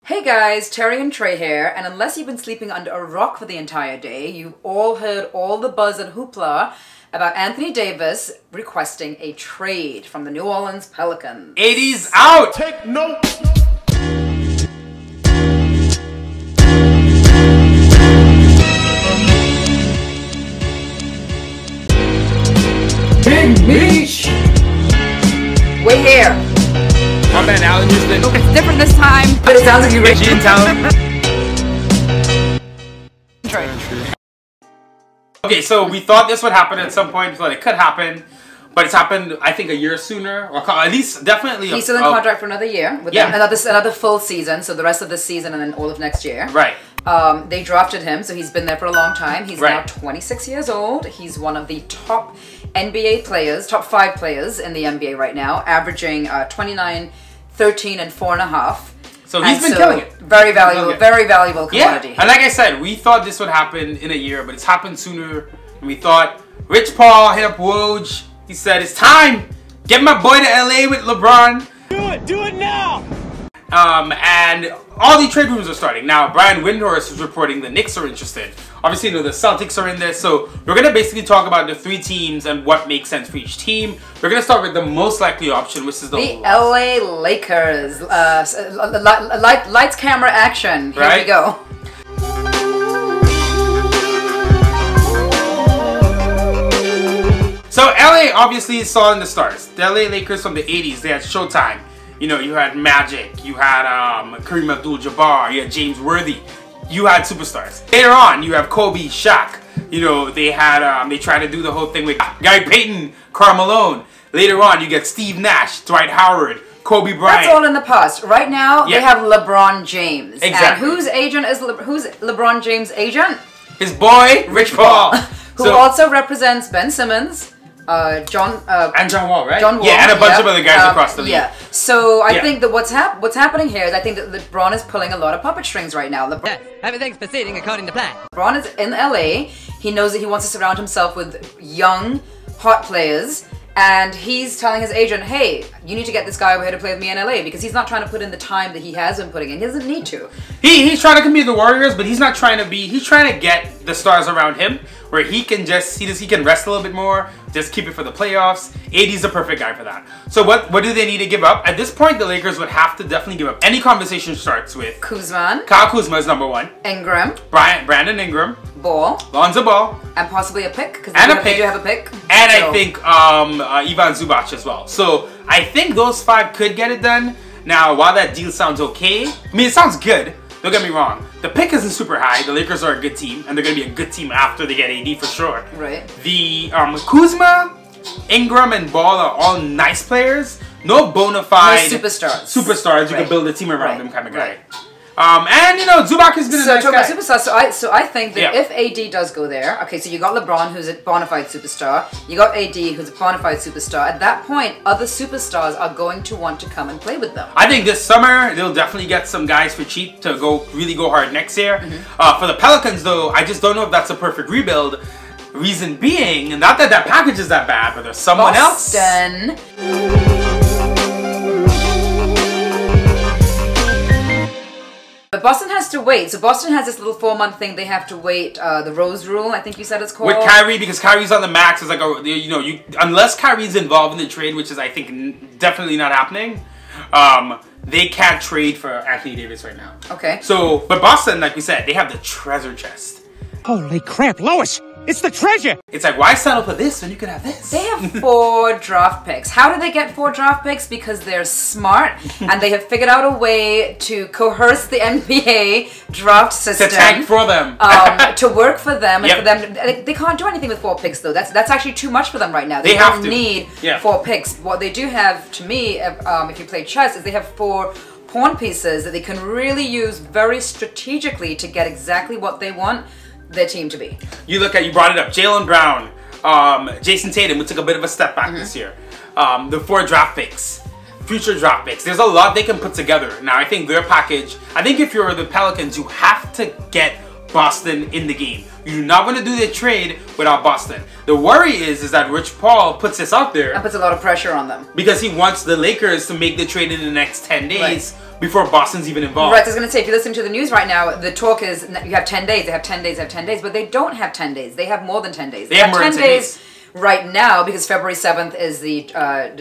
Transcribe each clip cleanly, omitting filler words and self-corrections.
Hey guys, Terry and Trey here, and unless you've been sleeping under a rock for the entire day, you've all heard all the buzz and hoopla about Anthony Davis requesting a trade from the New Orleans Pelicans. 80s out! Take note! Big Beach! We're here. My man Alan just did. It's different this time, but it sounds like you're rich. She didn't tell him. Okay, so we thought this would happen at some point. We thought it could happen, but it's happened, I think, a year sooner, or at least definitely. He's still in contract for another year, with another full season, so the rest of this season and then all of next year. Right. They drafted him, so he's been there for a long time. He's now Right. 26 years old. He's one of the top NBA players, top 5 players in the NBA right now, averaging 29, 13, and 4.5. So he's been killing it. Very valuable commodity. Yeah, and like I said, we thought this would happen in a year, but it's happened sooner. And we thought, Rich Paul hit up Woj. He said, it's time. Get my boy to LA with LeBron. Do it now! And all the trade rumors are starting. Now, Brian Windhorst is reporting the Knicks are interested. Obviously, you know, the Celtics are in this. So we're going to basically talk about the 3 teams and what makes sense for each team. We're going to start with the most likely option, which is the LA Lakers. Lights, camera, action. Here we go. So LA obviously saw in the stars. The LA Lakers from the 80s, they had Showtime. You know, you had Magic, you had Kareem Abdul-Jabbar, you had James Worthy. You had superstars. Later on, you have Kobe, Shaq. You know, they had, they tried to do the whole thing with Gary Payton, Karl Malone. Later on, you get Steve Nash, Dwight Howard, Kobe Bryant. That's all in the past. Right now, they have LeBron James. Exactly. And whose agent is who's LeBron James' agent? His boy, Rich Paul. Who also represents Ben Simmons. And John Wall, right? John Wall, yeah, and a bunch of other guys across the league. Yeah. So I think that what's happening here is I think that LeBron is pulling a lot of puppet strings right now. Yes, everything's proceeding according to plan. LeBron is in LA. He knows that he wants to surround himself with young, hot players. And he's telling his agent, hey, you need to get this guy over here to play with me in LA, because he's not trying to put in the time that he has been putting in. He doesn't need to. He's trying to compete with the Warriors, but he's not trying to be, he's trying to get the stars around him where he can just, he can rest a little bit more, just keep it for the playoffs. AD's the perfect guy for that. So what do they need to give up? At this point, the Lakers would have to definitely give up. Any conversation starts with Kuzma. Kyle Kuzma is number 1. Ingram. Brandon Ingram. Ball. Lonzo Ball. And possibly a pick, because they do have a pick. And so I think Ivan Zubac as well. So I think those 5 could get it done. Now, while that deal sounds okay, I mean, it sounds good. Don't get me wrong. The pick isn't super high. The Lakers are a good team, and they're going to be a good team after they get AD for sure. Right. The Kuzma, Ingram, and Ball are all nice players. No bona fide superstars. You can build a team around them kind of guy. And you know, Zubac has been a nice guy. Superstars, so I think that if AD does go there, okay, so you got LeBron, who's a bona fide superstar, you got AD, who's a bona fide superstar. At that point, other superstars are going to want to come and play with them. I think this summer they'll definitely get some guys for cheap to really go hard next year. For the Pelicans, though, I just don't know if that's a perfect rebuild. Reason being, not that that package is that bad, but there's someone else. But Boston has to wait. So Boston has this little 4-month thing they have to wait. The Rose Rule, I think you said it's called. With Kyrie, because Kyrie's on the max. It's like, unless Kyrie's involved in the trade, which is, I think, definitely not happening, they can't trade for Anthony Davis right now. Okay. So, but Boston, like we said, they have the treasure chest. Holy crap, Lois! It's the treasure! It's like, why settle for this when you can have this? They have 4 draft picks. How do they get 4 draft picks? Because they're smart and they have figured out a way to coerce the NBA draft system. To tank for them. To work for them. And for them they can't do anything with 4 picks though. That's actually too much for them right now. They don't need 4 picks. What they do have, to me, if you play chess, is they have 4 pawn pieces that they can really use very strategically to get exactly what they want their team to be. You brought it up, Jaylen Brown, Jason Tatum, who took a bit of a step back this year. The 4 draft picks, future draft picks. There's a lot they can put together. Now, I think their package, I think if you're the Pelicans, you have to get Boston in the game. You do not want to do the trade without Boston. The worry is that Rich Paul puts this out there. And puts a lot of pressure on them. Because he wants the Lakers to make the trade in the next 10 days. before Boston's even involved. Right, I was going to say, if you're listening to the news right now, the talk is you have 10 days, they have 10 days, they have 10 days, but they don't have 10 days. They have more than 10 days. They have more than 10 days. Right now, because February 7th is the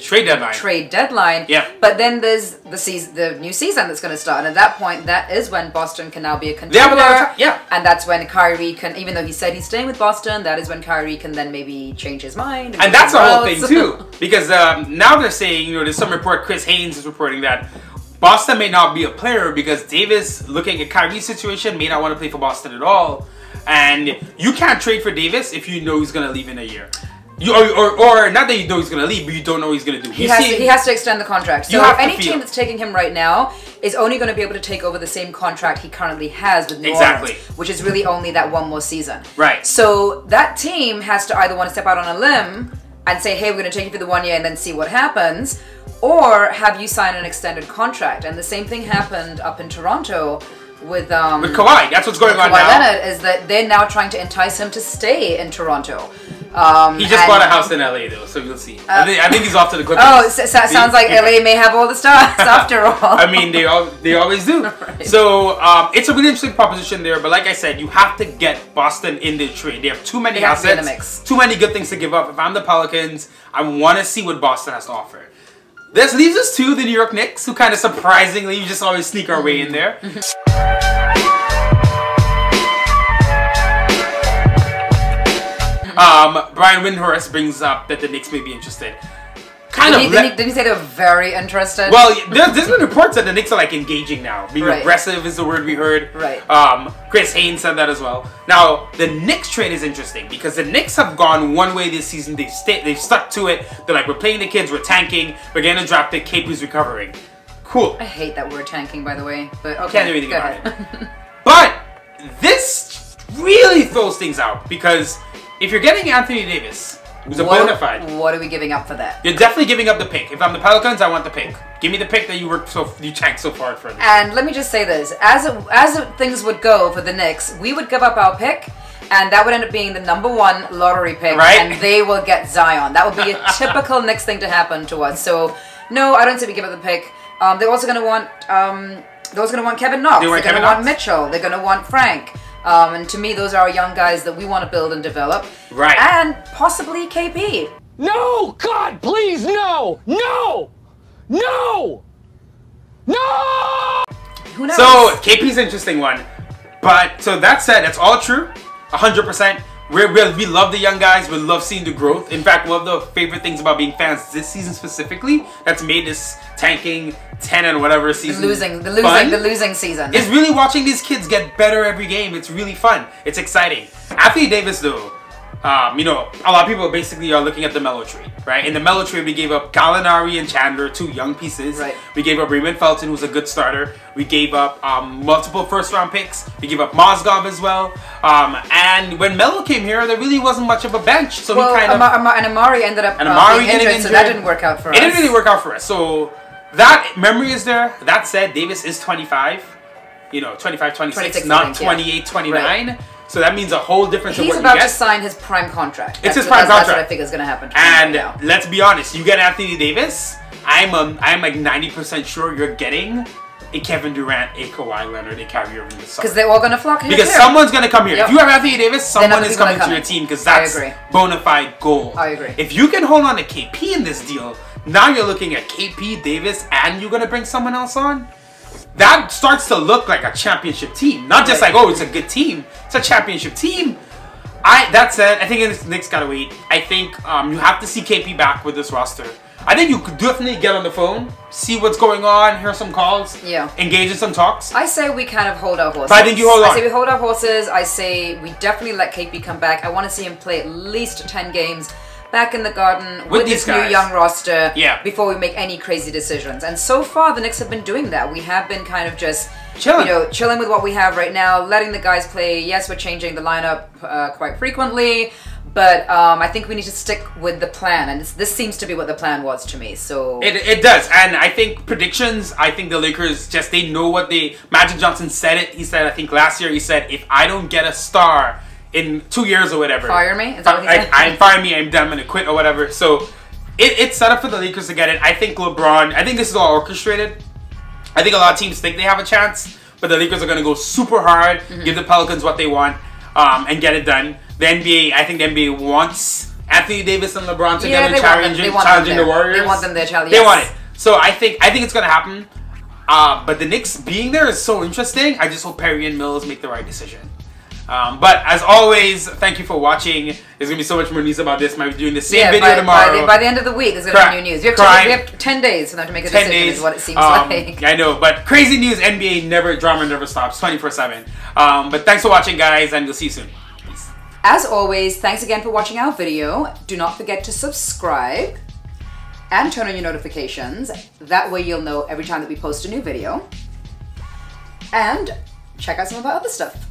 trade deadline. Trade deadline. Yeah. But then there's the new season that's going to start, and at that point, that is when Boston can now be a contender. They have a lot of time. Yeah. And that's when Kyrie can, even though he said he's staying with Boston, that is when Kyrie can then maybe change his mind. And that's the whole thing too, because now they're saying, there's some report. Chris Haynes is reporting that Boston may not be a player because Davis, looking at Kyrie's situation, may not want to play for Boston at all, and you can't trade for Davis if you know he's going to leave in a year. Or not that you know he's going to leave, but you don't know what he's going to do. He has to extend the contract. So any team that's taking him right now is only going to be able to take over the same contract he currently has with New Orleans, which is really only that one more season. Right. So that team has to either want to step out on a limb and say, hey, we're going to take you for the 1 year and then see what happens, or have you sign an extended contract. And the same thing happened up in Toronto with Kawhi. That's what's going on now. Kawhi Leonard is that they're now trying to entice him to stay in Toronto. He just bought a house in LA though, so we'll see. I think he's off to the Clippers. Oh, sounds like LA may have all the stars after all. I mean, they always do. Right. So it's a really interesting proposition there. But like I said, you have to get Boston in the trade. They have too many assets, too many good things to give up. If I'm the Pelicans, I want to see what Boston has to offer. This leaves us to the New York Knicks, who kind of surprisingly, you just always sneak our way in there. Brian Windhorst brings up that the Knicks may be interested. Didn't he say they were very interested? Well, there's been reports that the Knicks are like engaging now. Being aggressive is the word we heard. Right. Chris Haynes said that as well. Now, the Knicks trade is interesting because the Knicks have gone one way this season. They've stuck to it. They're like, we're playing the kids, we're tanking, we're getting a draft pick, KP's recovering. Cool. I hate that word tanking, by the way. But okay, can't do anything about it. But this really throws things out because if you're getting Anthony Davis, who's a bona fide, what are we giving up for that? You're definitely giving up the pick. If I'm the Pelicans, I want the pick. Give me the pick that you tanked so far for. And let me just say this: as things would go for the Knicks, we would give up our pick, and that would end up being the ¡1 lottery pick, and they will get Zion. That would be a typical Knicks thing to happen to us. So no, I don't say we give up the pick. They're also going to want Kevin Knox. They're going to want Mitchell. They're going to want Frank. And to me, those are our young guys that we want to build and develop. Right. And possibly KP. No! God, please, no! No! No! No! Who knows? So, KP's an interesting one. But, so that said, that's all true. 100%. We love the young guys. We love seeing the growth. In fact, one of the favorite things about being fans this season specifically that's made this tanking 10 and whatever season the losing season is really watching these kids get better every game. It's really fun. It's exciting. Anthony Davis, though, a lot of people basically are looking at the Melo trade, right? In the Melo trade, we gave up Gallinari and Chandler, two young pieces. Right. We gave up Raymond Felton, who's a good starter. We gave up multiple first-round picks. We gave up Mozgov as well. And when Melo came here, there really wasn't much of a bench. So he kind of... and Amari ended up being injured, so that didn't work out for us. It didn't really work out for us. So that memory is there. That said, Davis is 25. 25, 26, not 28, 29. Right. So that means a whole difference of what you get. He's about to sign his prime contract. It's his prime contract. That's what I think is going to happen to him And right now. Let's be honest, you get Anthony Davis, I'm like 90% sure you're getting a Kevin Durant, a Kawhi Leonard, a Kyrie Irving this summer. Because they're all going to flock here Because someone's going to come here. Yep. If you have Anthony Davis, someone is coming to your team because that's bona fide gold. I agree. If you can hold on to KP in this deal, now you're looking at KP, Davis, and you're going to bring someone else on. That starts to look like a championship team. Not just like, oh, it's a good team. It's a championship team. That said, I think the Knicks gotta wait. I think you have to see KP back with this roster. I think you could definitely get on the phone, see what's going on, hear some calls, engage in some talks. I say we kind of hold our horses. But I think you hold on. I say we hold our horses. I say we definitely let KP come back. I want to see him play at least 10 games back in the Garden with this new young roster before we make any crazy decisions. And so far, the Knicks have been doing that. We have been kind of just chilling with what we have right now, letting the guys play. Yes, we're changing the lineup quite frequently, but I think we need to stick with the plan. And this seems to be what the plan was to me. So it does. And I think predictions, I think the Lakers they know what Magic Johnson said it. He said, I think last year, he said, if I don't get a star in 2 years or whatever, fire me? Is that what he said? I'm firing me, I'm done, I'm gonna quit or whatever. So it's set up for the Lakers to get it. I think LeBron, I think this is all orchestrated. I think a lot of teams think they have a chance, but the Lakers are going to go super hard, give the Pelicans what they want, and get it done. The NBA, I think the NBA wants Anthony Davis and LeBron together challenging the Warriors. They want them there, They want it. So I think it's going to happen. But the Knicks being there is so interesting. I just hope Perry and Mills make the right decision. But as always, thank you for watching. There's going to be so much more news about this. Might be doing the same video tomorrow. By the end of the week, there's going to be new news. We have 10 days for them to make a decision, is what it seems like. I know, but crazy news. NBA drama never stops, 24/7. But thanks for watching, guys, and we'll see you soon. Peace. As always, thanks again for watching our video. Do not forget to subscribe and turn on your notifications. That way you'll know every time that we post a new video. And check out some of our other stuff.